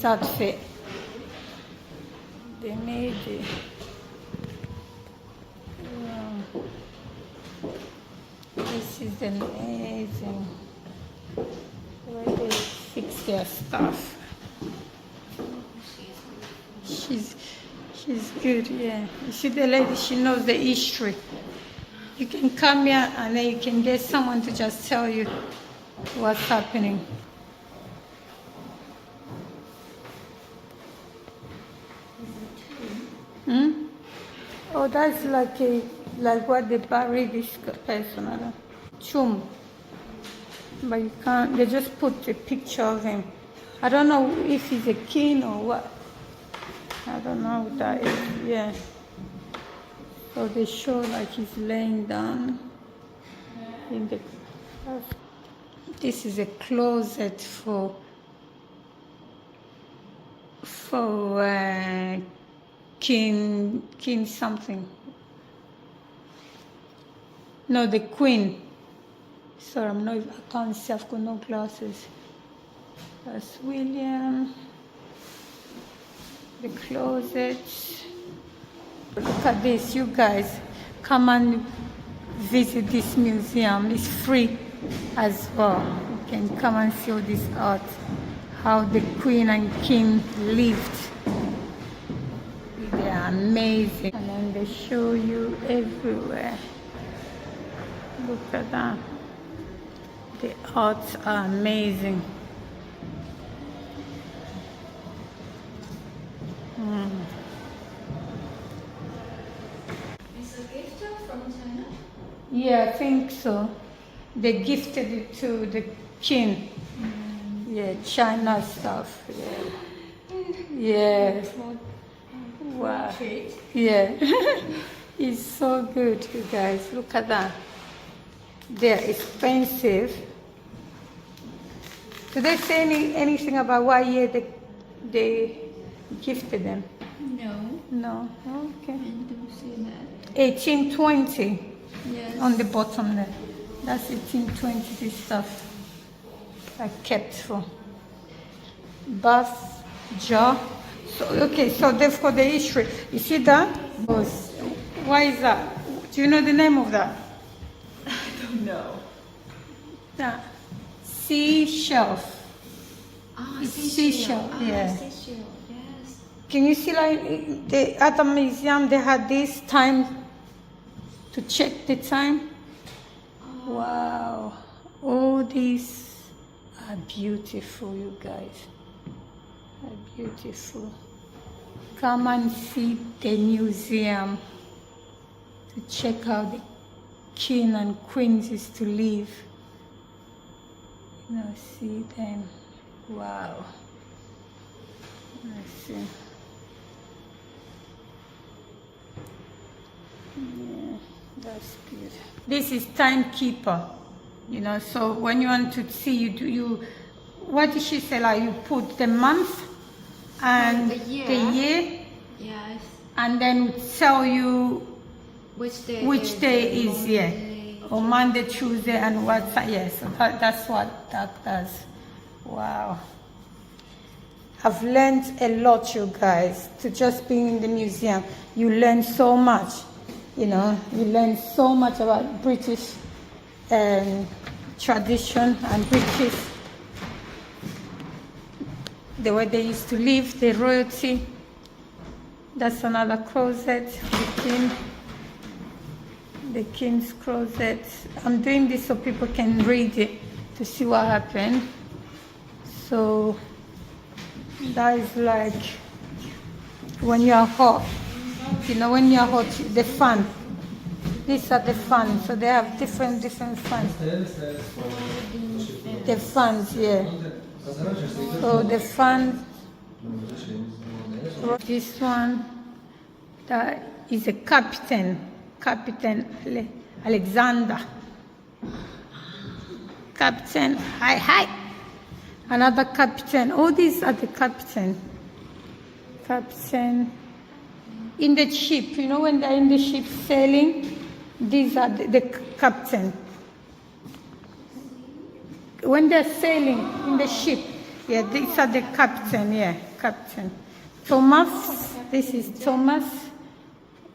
outfit. They made it. Wow. This is amazing. Where they fix their stuff. She's good, yeah. You see the lady, she knows the history. You can come here and then you can get someone to just tell you what's happening. Oh, that's like what they bury this person, I don't tomb. But you can't, they just put a picture of him. I don't know if he's a king or what. I don't know what that is, yeah. So they show like he's laying down in the, this is a closet for king something. No, the queen. Sorry, I can't see, I've got no glasses. That's William. The closet. Look at this, you guys. Come and visit this museum. It's free as well. You can come and see all this art. How the queen and king lived. They are amazing. And then they show you everywhere. Look at that. The arts are amazing. Is a gift from China? Yeah, I think so. They gifted it to the king. Yeah, China stuff. Yeah. Wow. Yeah. It's so good, you guys. Look at that. They're expensive. Did they say anything about what year they gifted them? No. No. Okay. I don't see that. 1820. Yes. On the bottom there. That's 1820, this stuff I kept for. Bath jar. So, okay, so they've got the history. You see that? Why is that? Do you know the name of that? I don't know. That seashell. Ah, It's seashell, yeah. Seashell, yes. Can you see, like, at the museum they had this time to check the time? Oh. Wow. All these are beautiful, you guys. Are beautiful. Come and see the museum to check out the king and queens used to live. You know, see them. Wow. Let's see. Yeah, that's good. This is timekeeper. You know, so when you want to see, you what did she say? Like you put the month and the year. Yes. And then tell you Which day is yeah, or Monday, Tuesday, and what? Yeah, so that's what that does. Wow. I've learned a lot, you guys, to just being in the museum. You learn so much, you know. You learn so much about British tradition and British, the way they used to live, the royalty. That's another closet, the king's closet. I'm doing this so people can read it to see what happened. So that is like when you are hot, you know, when you are hot, the fan. These are the fans, so they have different fans. The fans, yeah. So the fan, this one, that is a Captain Alexander. Captain, hi. Another captain. All these are the captain. Captain in the ship. You know when they're in the ship sailing, these are the captain. When they're sailing in the ship, yeah, these are the captain. Yeah, Captain. Thomas, this is Thomas.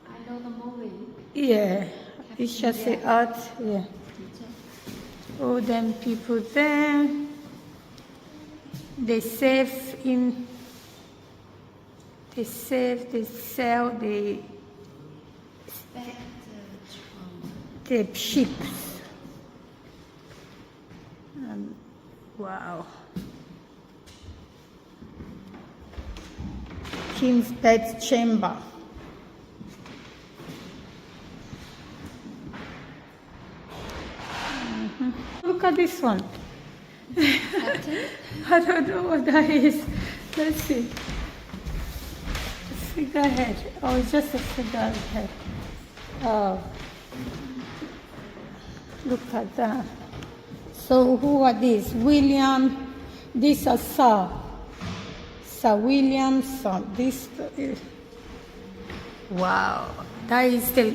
I know the movie. Yeah, it's just the art, yeah. All them people there. They save, they sell the sheep. Wow. King's bed chamber. Look at this one. I don't know what that is. Let's see. Figurehead. Oh, it's just a figurehead. Oh. Look at that. So who are these? William. These are Sir William. This. Wow. That is the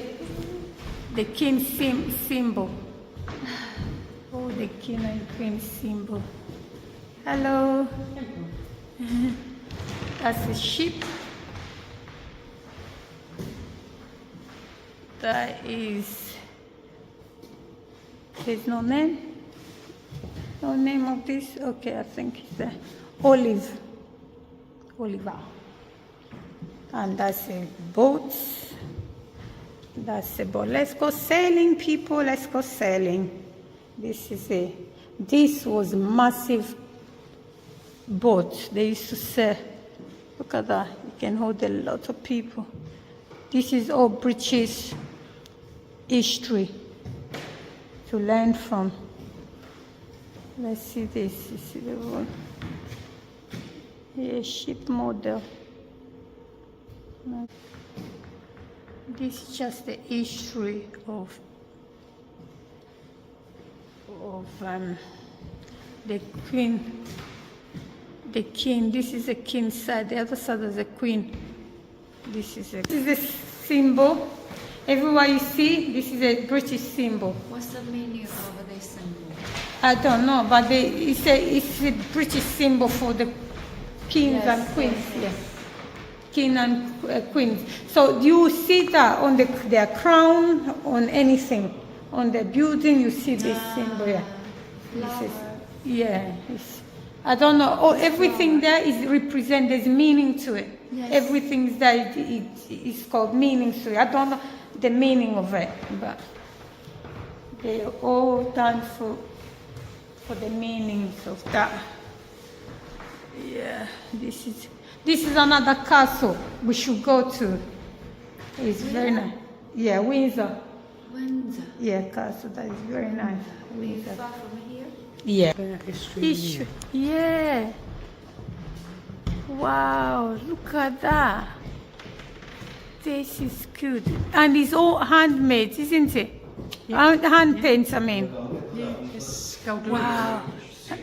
king symbol. Oh, the king and queen symbol. Hello. That's a sheep. That is. There's no name. No name of this. Okay, I think it's the Oliver. And that's a boat. That's a boat. Let's go sailing, people. Let's go sailing. This was massive boat. They used to sail. Look at that. It can hold a lot of people. This is all British history to learn from. Let's see this. You see the one? Yeah, ship model. This is just the history of the queen, the king. This is the king's side. The other side is the queen. This is a symbol. Everywhere you see, this is a British symbol. What's the meaning of this symbol? I don't know, but it's a British symbol for the kings and queens. Yes. King and queens. So you see that on their crown, on anything, on the building, you see this symbol. Yeah. I don't know. Oh, everything there is represent. There's meaning to it. Yes. Everything there is called meaning to it. I don't know the meaning of it, but they're all done for the meanings of that. Yeah, this is another castle we should go to. It's very nice. Yeah, Windsor. Yeah, castle that is very nice. Windsor. Far from here? Yeah. History. Yeah. Wow, look at that. This is good. And it's all handmade, isn't it? Yeah. Hand paints, I mean. Yeah, it's gold leaf. Wow.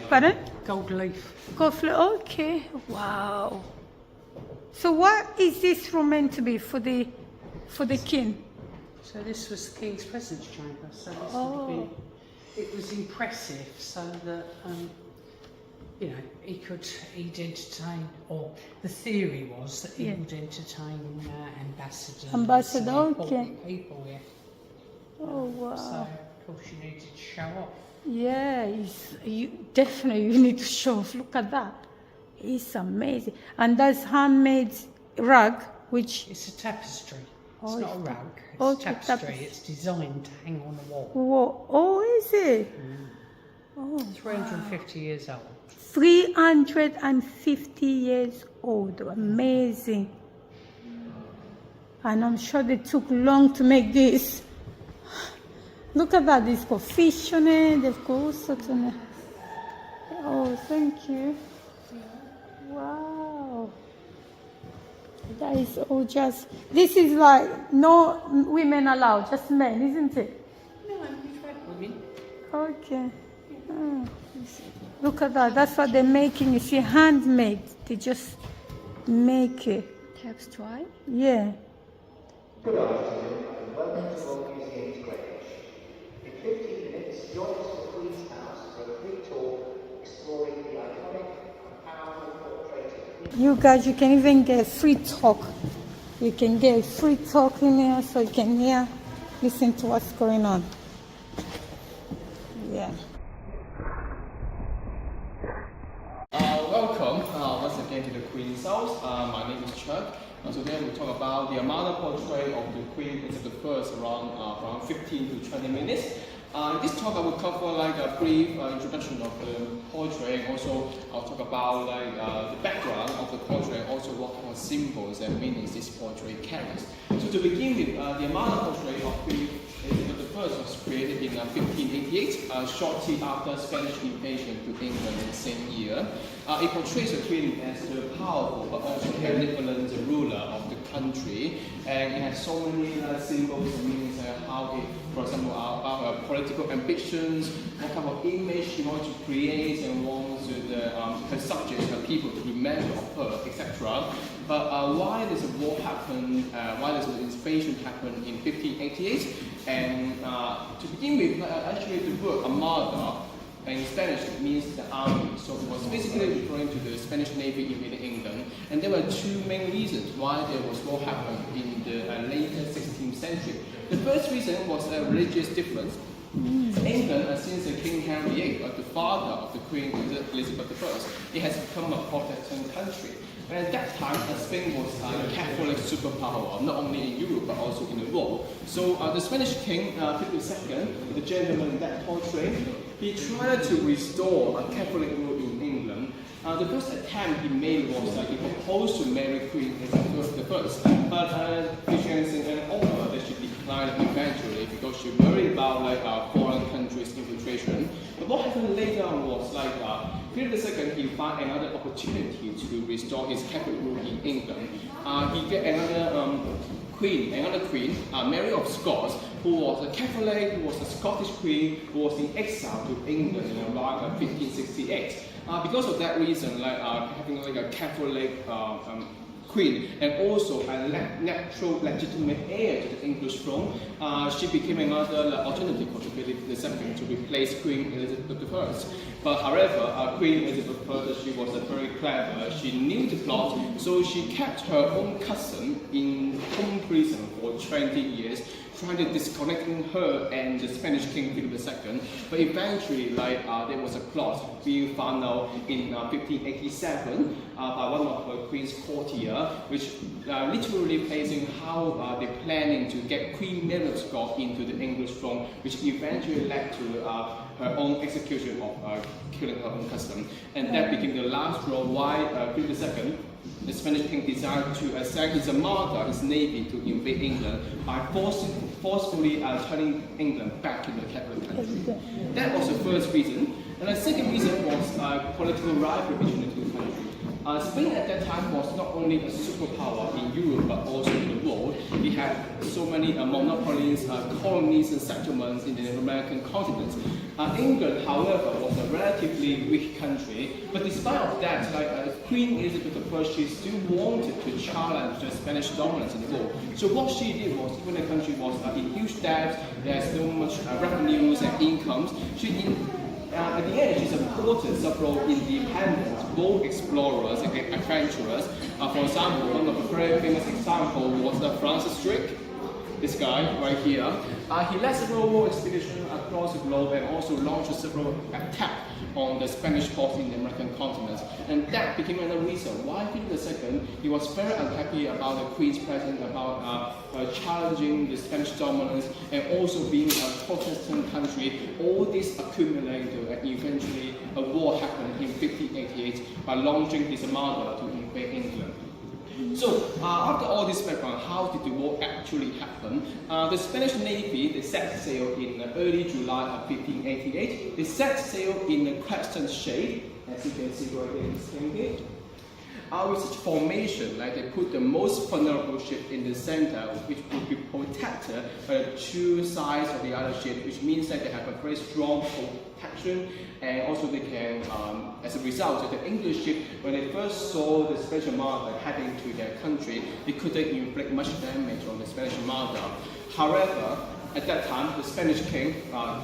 Pardon? Gold leaf. Gold leaf. Okay. Wow. So what is this room meant to be for the king? So this was the King's presence chamber. So this would be, it was impressive, so that he'd entertain, or the theory was that he would entertain ambassadors. Ambassador, and okay. important people here. Oh wow. So of course you needed to show off. Yeah, you need to show off. Look at that. It's amazing. And that's handmade rug, which... It's a tapestry. It's Oh, not a rug. It's okay, a tapestry. It's designed to hang on the wall. Whoa. Oh, is it? Oh, 350 years old. 350 years old. Amazing. And I'm sure they took long to make this. Look at that. They've got fish on it. They've got all sorts on it. Oh, thank you. Wow. That is all just... This is like no women allowed, just men, isn't it? No, we've had women. Okay. Oh. Look at that. That's what they're making. You see, handmade. They just make it. Tapestry? Yeah. Good afternoon and welcome to Royal Museum to Greenwich. In 15 minutes, join us at the Queen's House for a free tour exploring the iconic and powerful portrait of Queen You guys, you can even get free talk. You can get free talk in here so you can listen to what's going on. Yeah. Welcome once again to the Queen's House. My name is Chuck. Today we talk about the Armada portrait of the Queen Elizabeth I around 15 to 20 minutes. In this talk I will cover like a brief introduction of the portrait, and also I'll talk about like the background of the portrait, and also what kind of symbols and meanings this portrait carries. So to begin with, the Armada portrait of Queen Elizabeth I was created in 1588, shortly after Spanish invasion to England in the same year. It portrays the Queen as the powerful but also benevolent ruler of the country, and it has so many symbols and meanings, how it, for example, about her political ambitions, what kind of image she wants to create and wants her subjects, her people to remember of her, etc. But why does the war happen? Why does the invasion happen in 1588? And to begin with, actually the word Armada in Spanish it means the army. So it was basically referring to the Spanish Navy invading England. And there were two main reasons why there was war happen in the later 16th century. The first reason was a religious difference. England, since King Henry VIII, the father of the Queen Elizabeth I, it has become a Protestant country. And at that time, Spain was a Catholic superpower, not only in Europe but also in the world. So the Spanish King, Philip II, the gentleman in that portrait, he tried to restore a Catholic rule in England. The first attempt he made was he proposed to marry Queen Elizabeth I, but Christianity and offered that she declined eventually because she worried about foreign countries' infiltration. But what happened later on was Philip II, he found another opportunity to restore his Catholic rule in England. He get another queen, Mary of Scots, who was a Catholic, who was a Scottish queen, who was in exile to England in around 1568. Because of that reason, having a Catholic queen and also a natural legitimate heir to the English throne, she became another alternative for Philip II to replace Queen Elizabeth I. But however, Queen Elizabeth I, she was very clever. She knew the plot, so she kept her own cousin in home prison for 20 years, trying to disconnect her and the Spanish King Philip II. But eventually, there was a plot being found out in 1587 by one of her queen's courtier, which literally placing how they're planning to get Queen Mary of Scots into the English throne, which eventually led to her own execution of killing her own cousin. And that became the last straw why Philip II, the Spanish king, decided to assign his armada, his navy, to invade England by forcefully turning England back into a Catholic country. That was the first reason. And the second reason was political rivalry between the two countries. Spain at that time was not only a superpower in Europe but also in the world. It had so many monopolies, colonies and settlements in the American continent. England, however, was a relatively weak country, but despite of that, Queen Elizabeth I, she still wanted to challenge the Spanish dominance in the world. So what she did was, when the country was in huge debt, there's so much revenues and incomes, at the end, she supported several independent, bold explorers and adventurers. For example, one of the very famous examples was Francis Drake. This guy right here. He led several war expeditions across the globe and also launched several attacks on the Spanish ports in the American continent. And that became another reason why Philip II, he was very unhappy about the Queen's presence, about challenging the Spanish dominance, and also being a Protestant country. All this accumulated and eventually a war happened in 1588 by launching his armada to invade England. So, after all this background, how did the war actually happen? The Spanish Navy, they set sail in early July of 1588. They set sail in a crescent shape, as you can see right here in this thing here. With such formation, they put the most vulnerable ship in the center, which would be protected by the two sides of the other ship, which means that they have a very strong protection, and also they can, as a result, the English ship, when they first saw the Spanish armada heading to their country, they couldn't inflict much damage on the Spanish armada. However, at that time, the Spanish king,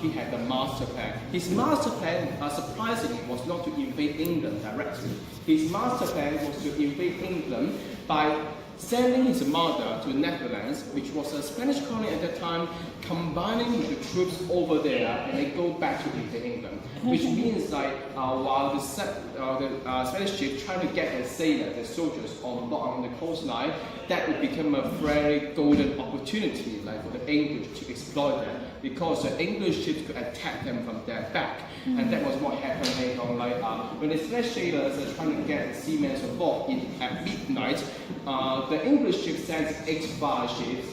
he had a master plan. His master plan, surprisingly, surprisingly, was not to invade England directly. His master plan was to invade England by sending his mother to the Netherlands, which was a Spanish colony at that time, combining with the troops over there, and they go back to England. Which means like while the Spanish ship trying to get the sailors, the soldiers on the coastline, that would become a very golden opportunity like for the English to exploit that, because the English ships could attack them from their back. And that was what happened later on. Like when the Spanish sailors are trying to get the seamen on board at midnight, the English ship sends 8 fireships,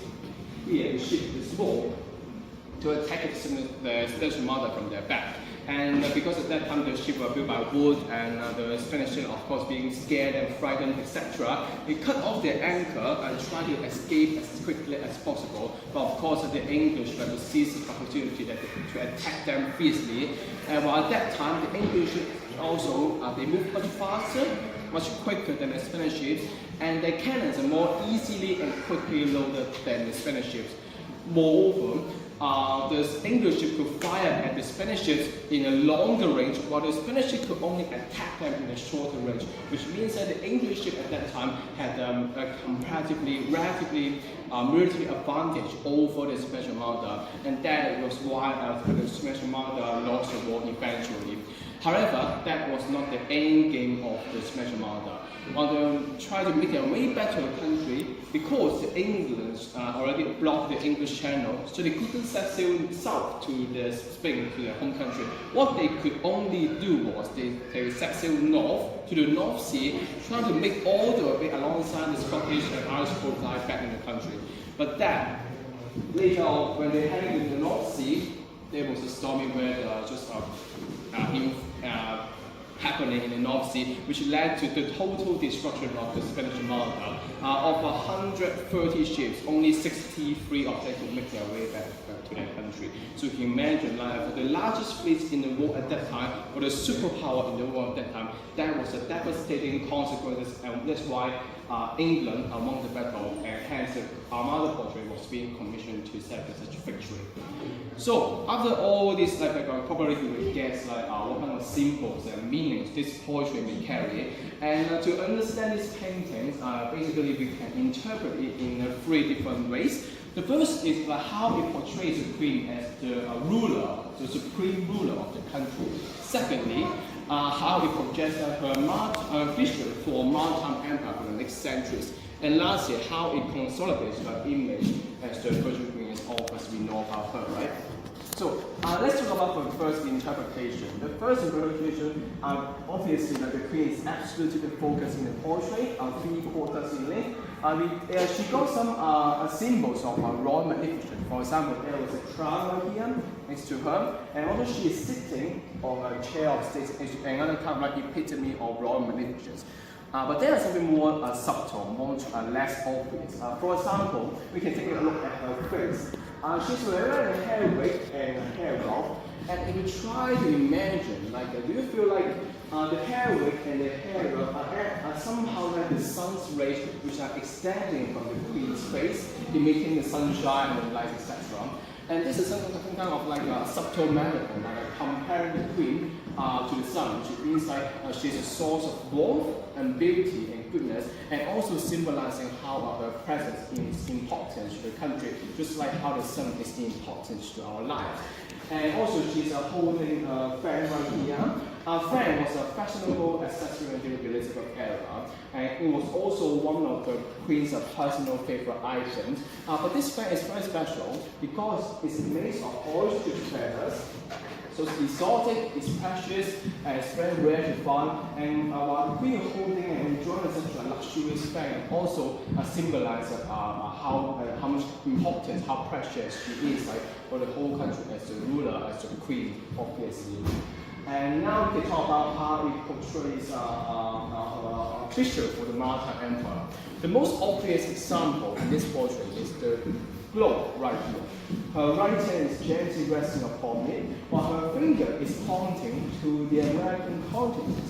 here the ship is small, to attack the Spanish mother from their back. And because at that time the ship were built by wood, and the Spanish sailors, of course, being scared and frightened, etc., they cut off their anchor and try to escape as quickly as possible. But of course, the English were to seize the opportunity to attack them fiercely. And while at that time, the English also they moved much faster, much quicker than the Spanish ships, and their cannons are more easily and quickly loaded than the Spanish ships. Moreover, the English ship could fire at the Spanish ships in a longer range, while the Spanish ship could only attack them in a shorter range, which means that the English ship at that time had a comparatively, relatively military advantage over the Spanish Armada, and that was why the Spanish Armada lost the war eventually. However, that was not the end game of the Spanish Armada. While they tried to make their way back to the country, because the England already blocked the English Channel, so they couldn't set sail south to the Spain, to their home country. What they could only do was they set sail north to the North Sea, trying to make all the way alongside the Scottish and Irish coastline back in the country. But then, later on, when they headed to the North Sea, there was a stormy weather happening in the North Sea, which led to the total destruction of the Spanish Armada. Of 130 ships, only 63 of them could make their way back to their country. So you can imagine, like, for the largest fleets in the world at that time, or the superpower in the world at that time, that was a devastating consequences, and that's why England won the battle, and hence the Armada portrait was being commissioned to celebrate such victory. So after all this, probably you will guess what kind of symbols and meanings this portrait may carry. And to understand these paintings, basically we can interpret it in 3 different ways. The first is how it portrays the queen as the ruler, the supreme ruler of the country. Secondly, how it projects her vision for maritime empire for the next centuries. And lastly, how it consolidates her image as the Virgin Queen, as all of us we know about her, right? So let's talk about the first interpretation. The first interpretation, obviously, the queen is absolutely focused in the portrait, 3/4 in length. She got some symbols of royal magnificence. For example, there was a crown right here next to her, and also she is sitting on a chair of state, another kind of like epitome of royal magnificence. But there is something more subtle, more less obvious. For example, we can take a look at her face. She's wearing a hair wig and a hair rope, and if you try to imagine, do you feel like the hair wig and the hair rope are somehow like the sun's rays which are extending from the queen's face, emitting the sunshine and the light, etc. And this is some kind of like a subtle metaphor, like comparing the queen to the sun, which means she's a source of warmth and beauty and goodness, and also symbolizing how her presence is important to the country, just like how the sun is important to our lives. And also she's holding a fan right here. A fan was a fashionable accessory during the Elizabeth era, and it was also one of the Queen's personal favorite items. But this fan is very special because it's made of ostrich feathers. So it's exotic, it's precious, and it's very rare to find. And while the Queen is holding and enjoying such a luxurious fan, also symbolizes how much importance, how precious she is for the whole country as the ruler, as the Queen, obviously. And now we can talk about how it portrays a picture for the maritime empire. The most obvious example in this portrait is the globe right here. Her right hand is gently resting upon it, while her finger is pointing to the American continent.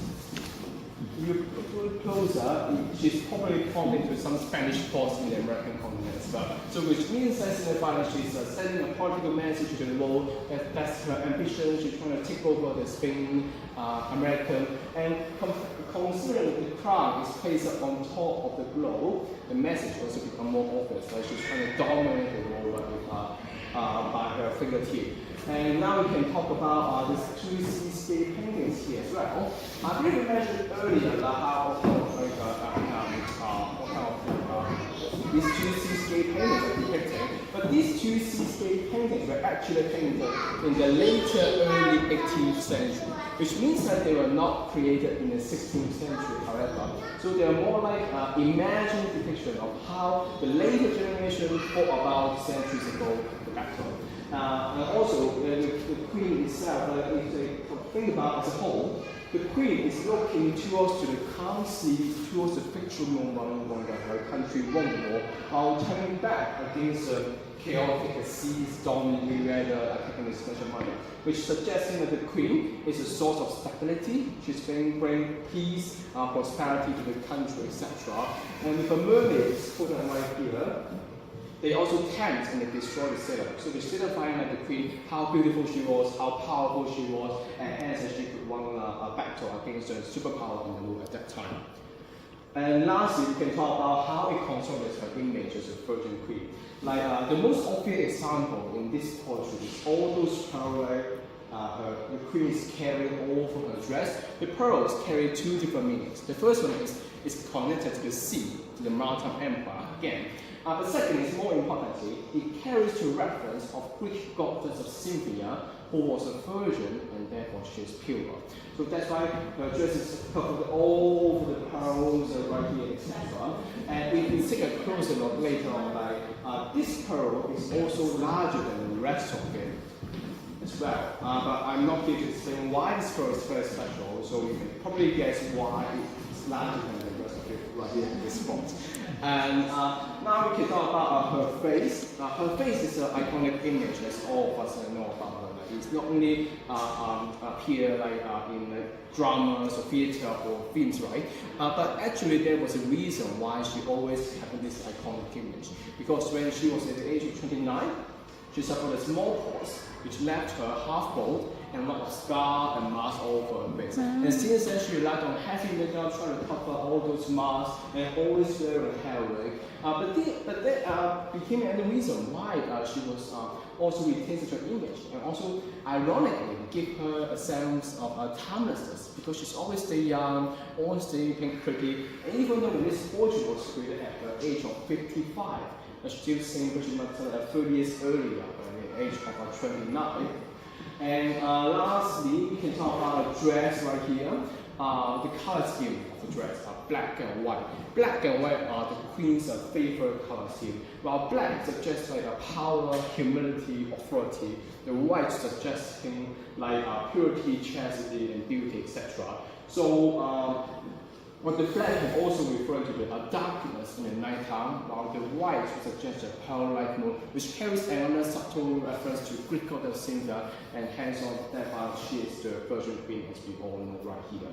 you look closer, she's probably pointing to some Spanish force in the American continent as well. So which means that she's sending a political message to the world that that's her ambition. She's trying to take over the Spain, American, and considering the crown is placed up on top of the globe, the message also becomes more obvious. Like she's trying to dominate the world by her fingertip. And now we can talk about these two seascape paintings here as well. I believe we mentioned earlier how these two seascape paintings are depicted, but these two seascape paintings were actually painted in the later early 18th century, which means that they were not created in the 16th century, however. So they are more like imagined depiction of how the later generation thought about centuries ago the background. And also, the Queen itself, if they think about as a whole, the Queen is looking towards to the calm sea, towards the fictional moment that her country won the war, while turning back against the chaotic seas, stormy weather, taking this special money, which suggesting that the Queen is a source of stability. She's bring peace, prosperity to the country, etc. And with the mermaids put on right here, they also tempt and they destroy the city. So the city find out the Queen, how beautiful she was, how powerful she was, and hence she could win a battle against the superpower in the world at that time. And lastly, we can talk about how it consolidates her image as a Virgin Queen. Like the most obvious example in this portrait is all those pearls the Queen is carrying over her dress. The pearls carry two different meanings. The first one is connected to the sea, to the Maritime Empire again. The second is more importantly, it carries to reference of Greek goddess of Cynthia, who was a virgin and therefore she is pure. So that's why her dress is covered all over the pearls right here, etc. And if we take a closer look later on, like this pearl is also larger than the rest of it as well. But I'm not here to explain why this pearl is very special, so you can probably guess why it's larger than the rest of it right here in this spot. And now we can talk about her face. Her face is an iconic image, as all of us know about her. Like, it's not only appear like in dramas or theatre or films, right? But actually there was a reason why she always had this iconic image. Because when she was at the age of 29, she suffered a smallpox, which left her half bald and a lot of scar and marks all over her face. And since then, she relied on heavy makeup, trying to cover all those marks, and always wear a hair wig. But that became another reason why she was also retained such an image, and also ironically give her a sense of timelessness, because she's always stay young, always stay pretty, and even though when this portrait was created at the age of 55, she still seeing pretty much 30 years earlier, at the age of 29. And lastly, we can talk about the dress right here. The color scheme of the dress are black and white. Black and white are the Queen's favorite color scheme. While black suggests like a power, humility, authority, the white suggesting like purity, chastity, and beauty, etc. So, but the black can also refer to the darkness in the nighttime, while the white suggests a pearl-like moon, which carries another subtle reference to Greek goddess Cynthia, and hence on that she is the Virgin Queen, as we all know right here.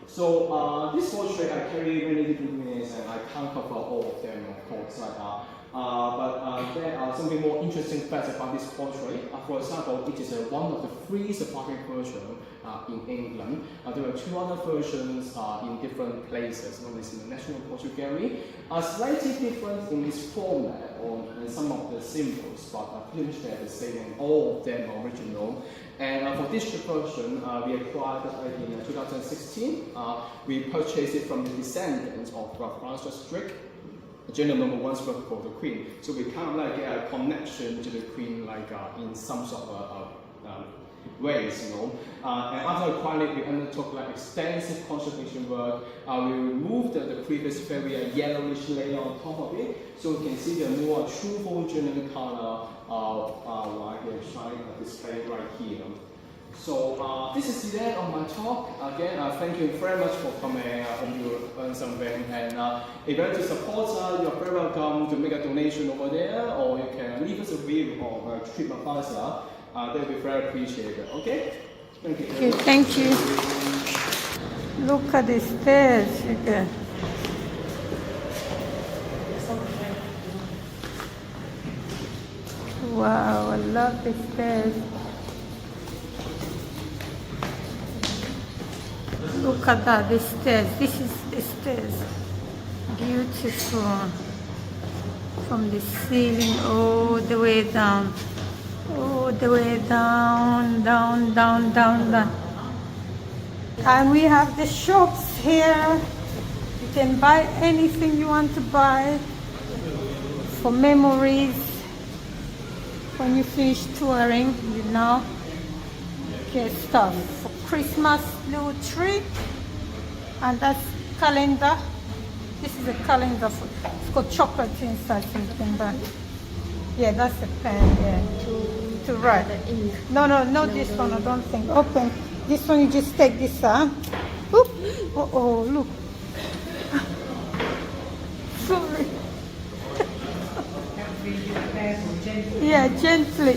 So this portrait I carry many different meanings, and I can't cover all of them, of course. But there are something more interesting facts about this portrait. For example, it is one of the 3 surviving versions in England. There are 2 other versions in different places. One is in the National Portrait Gallery. Slightly different in its format and some of the symbols, but pretty much they're the same, and all of them are original. And for this version, we acquired it in 2016. We purchased it from the descendants of Francis Drake, a gentleman who once worked for the Queen. So we kind of like get a connection to the Queen, like in some sort of ways, you know. And after acquiring it, we undertook like extensive conservation work. We removed the previous very yellowish layer on top of it, so we can see the more true genuine color like shine display right here. So this is the end of my talk. Again, thank you very much for coming. I hope you learned something. And if you want to support us, you're very welcome to make a donation over there, or you can leave us a review on TripAdvisor. That would be very appreciated. Okay? Thank you. Thank you. Look at the stairs. You can. Wow, I love the stairs. Look at that, the stairs. This is the stairs. Beautiful. From the ceiling all the way down. All the way down, down, down, down, down. And we have the shops here. You can buy anything you want to buy for memories. When you finish touring, you know, get stuff for Christmas, little tree, and that's calendar. This is a calendar for, it's got chocolate inside, so you can buy. Yeah, that's a pen. Yeah, to write. No, not this one. I don't think. Open this one. You just take this out. Oop. Oh, look. Sorry. Yeah, gently.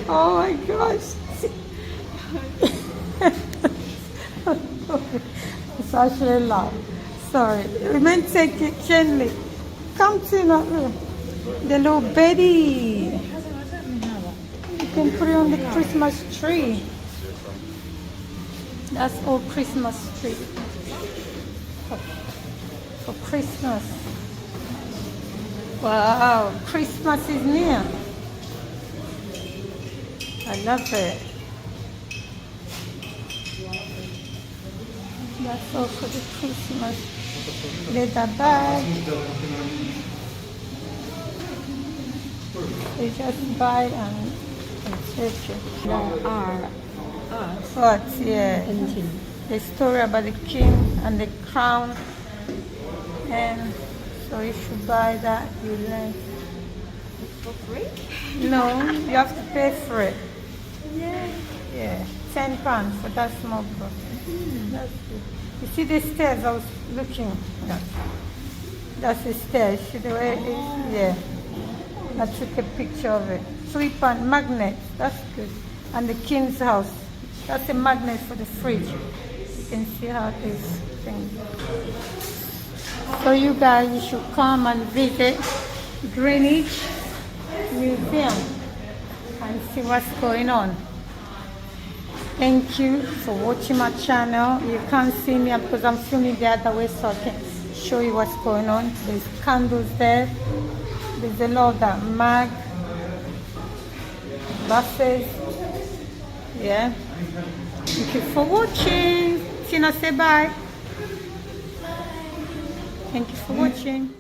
Oh my gosh. It's actually loud. Sorry. We meant to take it gently. Come to the little Betty. You can put it on the Christmas tree. That's all Christmas tree. For Christmas. Wow, Christmas is near. I love it. That's all for the Christmas leather bag. You just buy and take it. What? Yeah. The story about the king and the crown. And so you should buy that. You learn. For free? No, you have to pay for it. Yeah. £10 for that small book. That's good. You see the stairs I was looking at? That's the stairs. See the way it is? Yeah. I took a picture of it. £3 magnet. That's good. And the king's house. That's a magnet for the fridge. You can see how this thing. So you guys, you should come and visit Greenwich Museum and see what's going on. Thank you for watching my channel. You can't see me because I'm filming the other way, so I can show you what's going on. There's candles there. There's a lot of that mag, buses. Yeah. Thank you for watching. Tina, say bye. Thank you for watching.